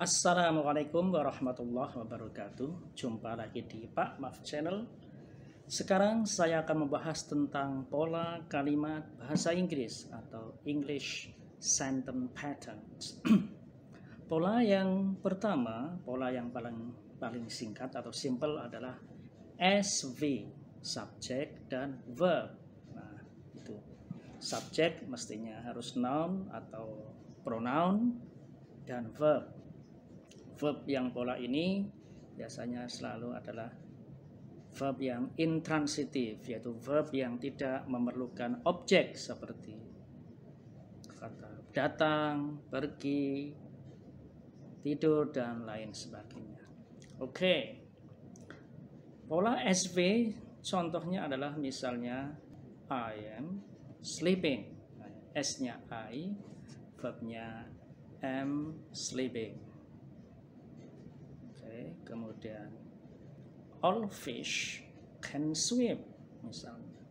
Assalamualaikum warahmatullahi wabarakatuh. Jumpa lagi di Pak Maf Channel. Sekarang saya akan membahas tentang pola kalimat bahasa Inggris atau English Sentence Patterns. Pola yang pertama, pola yang paling singkat atau simple adalah SV, subject dan verb. Nah, itu. Subject mestinya harus noun atau pronoun dan verb. Verb yang pola ini biasanya selalu adalah verb yang intransitif, yaitu verb yang tidak memerlukan objek seperti kata datang, pergi, tidur, dan lain sebagainya. Oke. Pola SV contohnya adalah misalnya I am sleeping. S-nya I, verbnya am sleeping. Kemudian all fish can swim, misalnya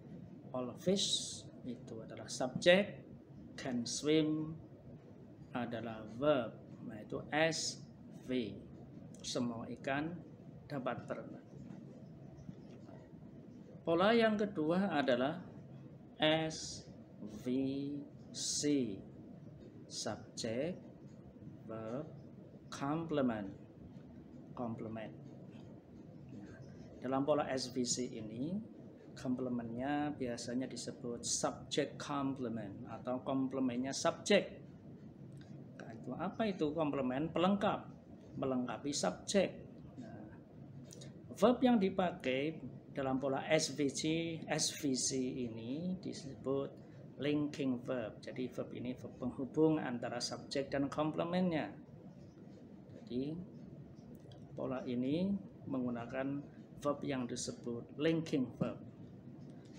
all fish itu adalah subjek, can swim adalah verb, nah itu SV, semua ikan dapat berenang. Pola yang kedua adalah SVC, subjek, verb, complement. Dalam pola SVC ini, komplementnya biasanya disebut subject complement atau komplementnya subjek. Nah, apa itu komplement? Pelengkap, melengkapi subjek. Nah, verb yang dipakai dalam pola SVC ini disebut linking verb. Jadi verb ini verb penghubung antara subjek dan komplementnya. Jadi pola ini menggunakan verb yang disebut linking verb.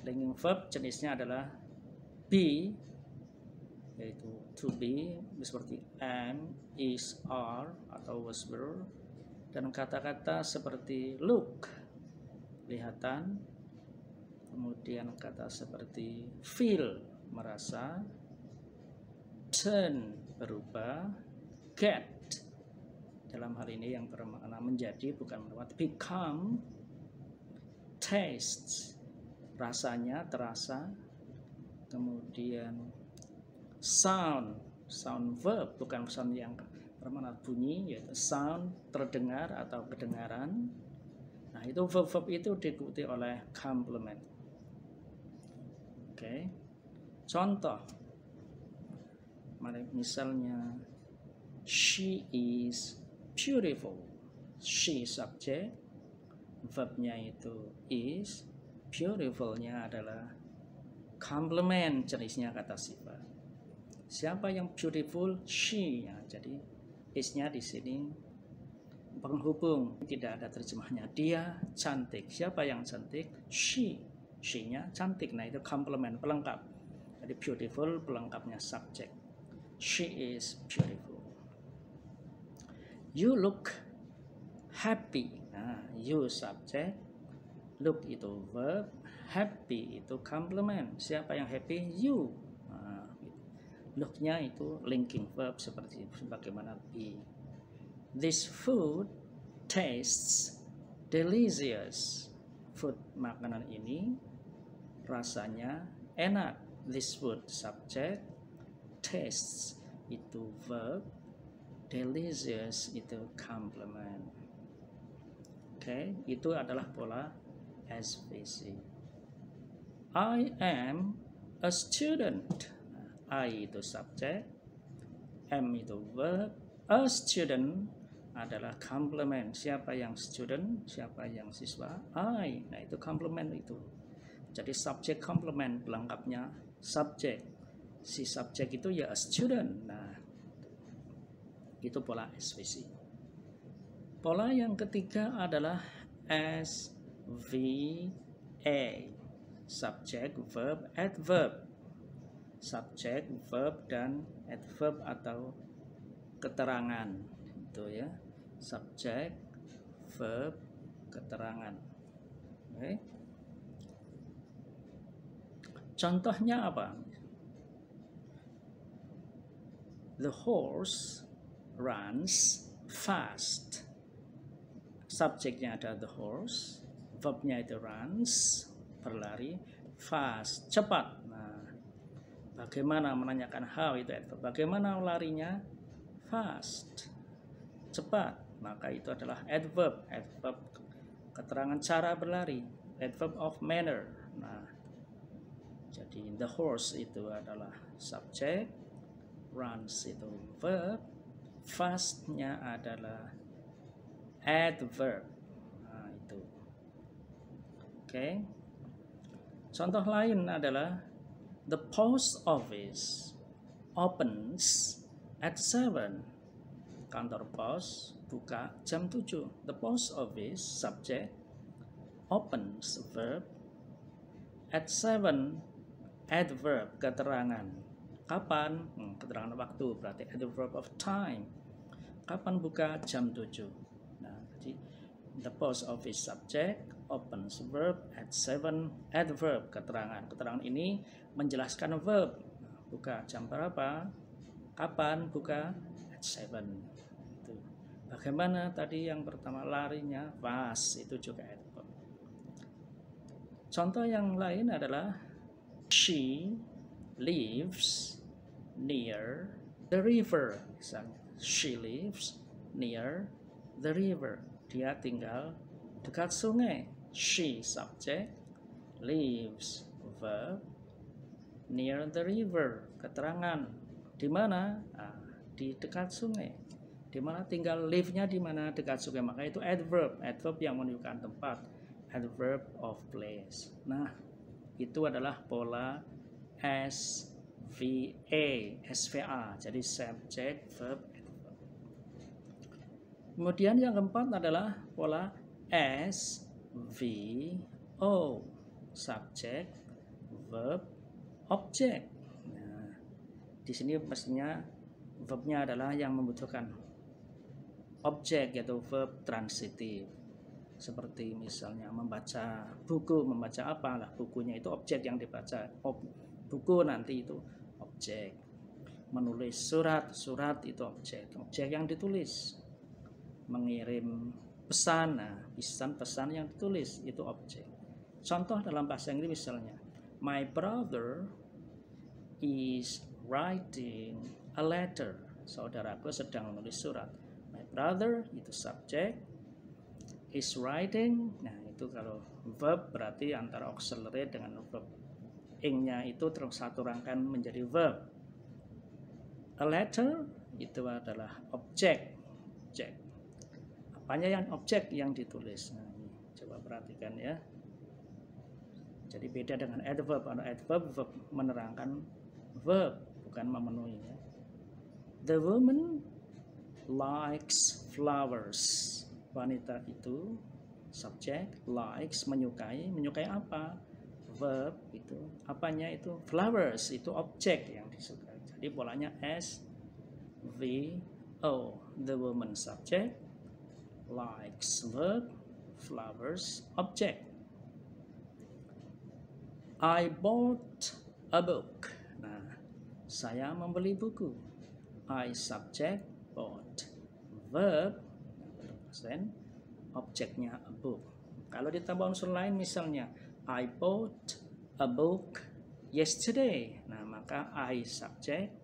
Linking verb jenisnya adalah be, yaitu to be, seperti am, is, are, atau was, were, dan kata-kata seperti look, lihatan, kemudian kata seperti feel, merasa, turn, berubah, get, dalam hal ini yang bermakna menjadi, bukan bermakna become, taste, rasanya, terasa, kemudian sound verb, bukan sound yang bermakna bunyi, yaitu sound, terdengar atau kedengaran. Nah, itu verb itu diikuti oleh complement. Oke. Contoh, misalnya she is beautiful. She subject, verbnya itu is, beautiful-nya adalah complement, jenisnya kata sifat. Siapa yang beautiful? She. Ya, jadi is-nya di sini penghubung, tidak ada terjemahnya. Dia cantik. Siapa yang cantik? She. She-nya cantik. Nah, itu complement, pelengkap. Jadi beautiful pelengkapnya subject. She is beautiful. You look happy. Nah, you subject, look itu verb, happy itu complement. Siapa yang happy? You. Nah, look-nya itu linking verb seperti bagaimana be. This food tastes delicious. Food, makanan ini rasanya enak. This food subject, tastes itu verb, delicious itu complement. Oke, itu adalah pola SVC. I am a student. I itu subject, am itu verb, a student adalah complement. Siapa yang student? Siapa yang siswa? I. Nah, itu complement itu. Jadi subject complement, pelengkapnya subject. Si subject itu ya a student. Nah, itu pola SVC. Pola yang ketiga adalah SVA, subject, verb, adverb. Subject, verb, dan adverb atau keterangan. Itu ya, subject, verb, keterangan. Oke. Contohnya apa? The horse runs fast. Subjeknya ada the horse, verbnya itu runs, berlari, fast, cepat. Nah, bagaimana menanyakan how itu adverb. Bagaimana larinya? Fast, cepat. Maka itu adalah adverb, adverb keterangan cara berlari, adverb of manner. Nah, jadi the horse itu adalah subjek, runs itu verb, fastnya adalah adverb. Nah, itu. Oke. Contoh lain adalah the post office opens at 7. Kantor pos buka jam 7. The post office subject, opens verb, at 7 adverb keterangan. Kapan? Keterangan waktu, berarti adverb of time. Kapan buka? Jam 7. Nah, jadi the post office subject, opens verb, at 7 adverb keterangan. Keterangan ini menjelaskan verb. Buka jam berapa? Kapan buka? At 7. Itu. Bagaimana tadi yang pertama larinya? Fast, itu juga adverb. Contoh yang lain adalah she lives near the river. Misalnya, she lives near the river. Dia tinggal dekat sungai. She subject, lives verb, near the river keterangan. Di mana? Di dekat sungai. Di mana tinggal, live-nya di mana? Dekat sungai. Maka itu adverb, adverb yang menunjukkan tempat, adverb of place. Nah, itu adalah pola SVA. Jadi subject, verb, adverb. Kemudian yang keempat adalah pola SVO. Subject, verb, object. Nah, di sini pastinya verbnya adalah yang membutuhkan objek, yaitu verb transitif. Seperti misalnya membaca buku, membaca apalah bukunya, itu objek yang dibaca. Buku nanti itu objek. Menulis surat, surat itu objek, objek yang ditulis. Mengirim pesan, nah pesan yang ditulis itu objek. Contoh dalam bahasa Inggris misalnya, my brother is writing a letter. Saudaraku sedang menulis surat. My brother itu subjek, is writing. Nah, itu kalau verb berarti antara auxiliary dengan verb. Ing-nya itu terus satu rangkaian menjadi verb. A letter itu adalah objek. Apanya yang objek yang ditulis? Nah, ini coba perhatikan ya. Jadi beda dengan adverb. Adverb verb menerangkan verb, bukan memenuhi ya. The woman likes flowers. Wanita itu subjek, likes menyukai. Menyukai apa? Verb itu. Apanya itu? Flowers itu objek yang disukai. Jadi polanya SVO. The woman subject, likes verb, flowers object. I bought a book. Nah, saya membeli buku. I subject, bought. Verb, objeknya a book. Kalau ditambah unsur lain misalnya, I bought a book yesterday. Nah, maka I subject,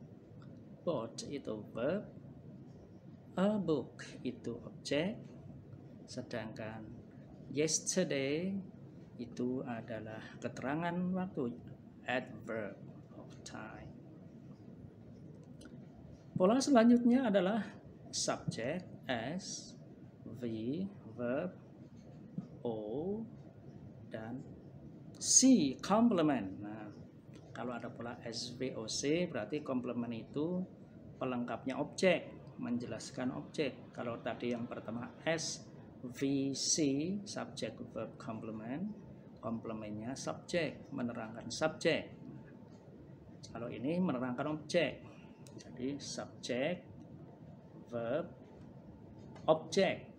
bought itu verb, a book itu objek, sedangkan yesterday itu adalah keterangan waktu, adverb of time. Pola selanjutnya adalah subject, S, V, verb, O, dan C, complement. Nah, kalau ada pola SVOC berarti complement itu pelengkapnya objek, menjelaskan objek. Kalau tadi yang pertama SVC, subject verb complement, complementnya subjek, menerangkan subjek. Kalau ini menerangkan objek. Jadi subjek, verb, objek,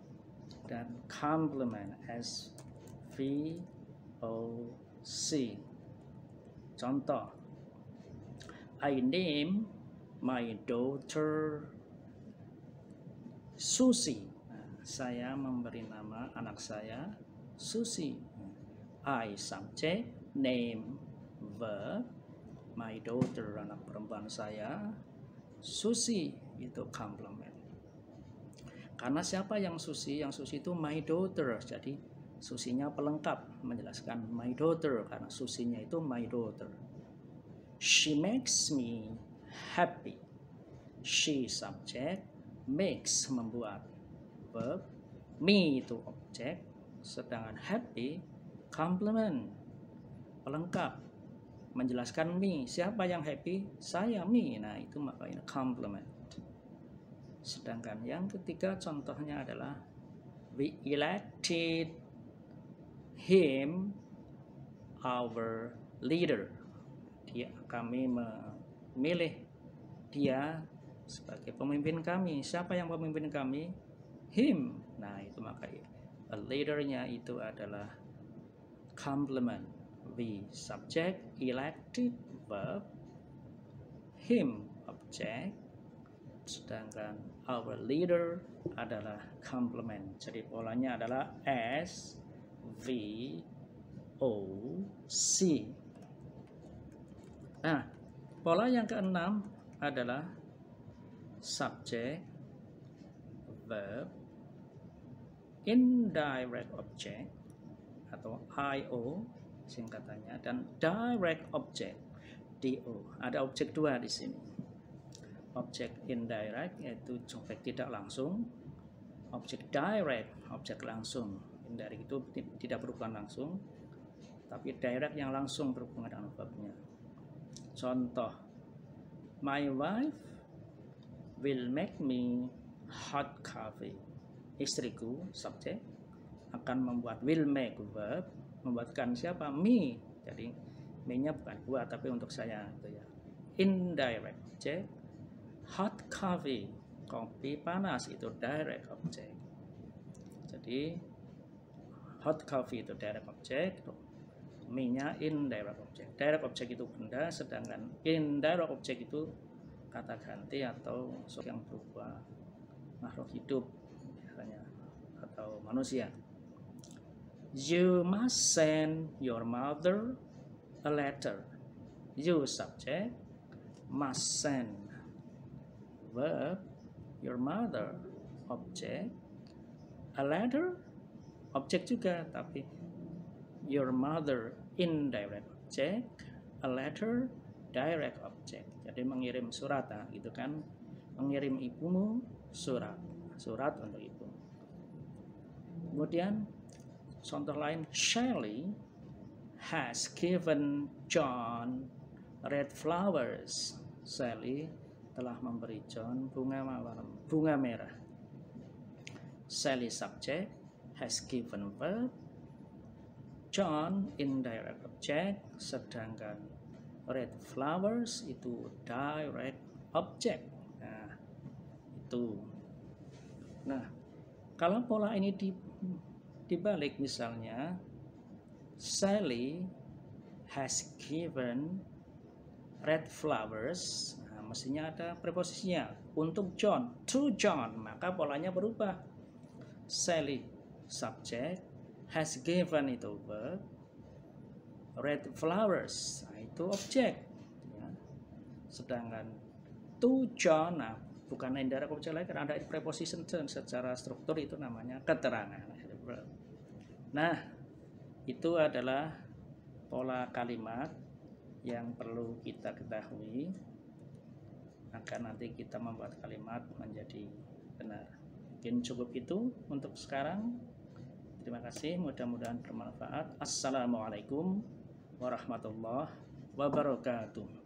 dan complement SVOC. Contoh, I name my daughter Susi. Nah, saya memberi nama anak saya Susi. I subject, name verb, my daughter anak perempuan saya Susi itu complement. Karena siapa yang Susi? Yang Susi itu my daughter. Jadi Susinya pelengkap menjelaskan my daughter karena Susinya itu my daughter. She makes me happy. She subject, makes membuat verb, me itu objek, sedangkan happy complement pelengkap menjelaskan me. Siapa yang happy? Saya, me. Nah, itu makanya complement. Sedangkan yang ketiga contohnya adalah we elected him our leader. Kami memilih dia sebagai pemimpin kami. Siapa yang pemimpin kami? Him. Nah, itu makanya leadernya itu adalah complement. We subject, elected verb, him object, sedangkan our leader adalah complement. Jadi polanya adalah S, V, O, C. Nah, pola yang keenam adalah subject, verb, indirect object atau IO singkatannya, dan direct object DO. Ada objek dua di sini. Objek indirect yaitu objek tidak langsung, objek direct objek langsung. Indirect itu tidak berhubungan langsung, tapi direct yang langsung berhubungan dengan verbnya. Contoh, my wife will make me hot coffee. Istriku subjek akan membuat, will make verb, membuatkan siapa? Me. Jadi me-nya bukan buat tapi untuk saya itu ya. Indirect object. Hot coffee, kopi panas itu direct object. Jadi hot coffee itu direct object, me-nya indirect object. Direct object itu benda, sedangkan indirect object itu kata ganti atau sesuatu yang berupa makhluk hidup biasanya atau manusia. You must send your mother a letter. You subject, must send verb, your mother object, a letter objek juga tapi your mother indirect object, a letter direct object. Jadi mengirim surat, nah, gitu kan, mengirim ibumu surat, surat untuk ibu. Kemudian contoh lain, Shelley has given John red flowers. Shelley telah memberi John bunga merah. Shelley subject, has given verb, John indirect object, sedangkan red flowers itu direct object. Nah, itu. Nah, kalau pola ini dibalik misalnya, Sally has given red flowers, nah, mestinya ada preposisinya untuk John, to John, maka polanya berubah. Sally subject, has given itu verb, red flowers, nah, itu objek ya. Sedangkan to John, nah, bukan indirect object lagi karena ada preposition secara struktur itu namanya keterangan. Nah, itu adalah pola kalimat yang perlu kita ketahui agar nanti kita membuat kalimat menjadi benar. Mungkin cukup itu untuk sekarang. Terima kasih, mudah-mudahan bermanfaat. Assalamualaikum warahmatullahi wabarakatuh.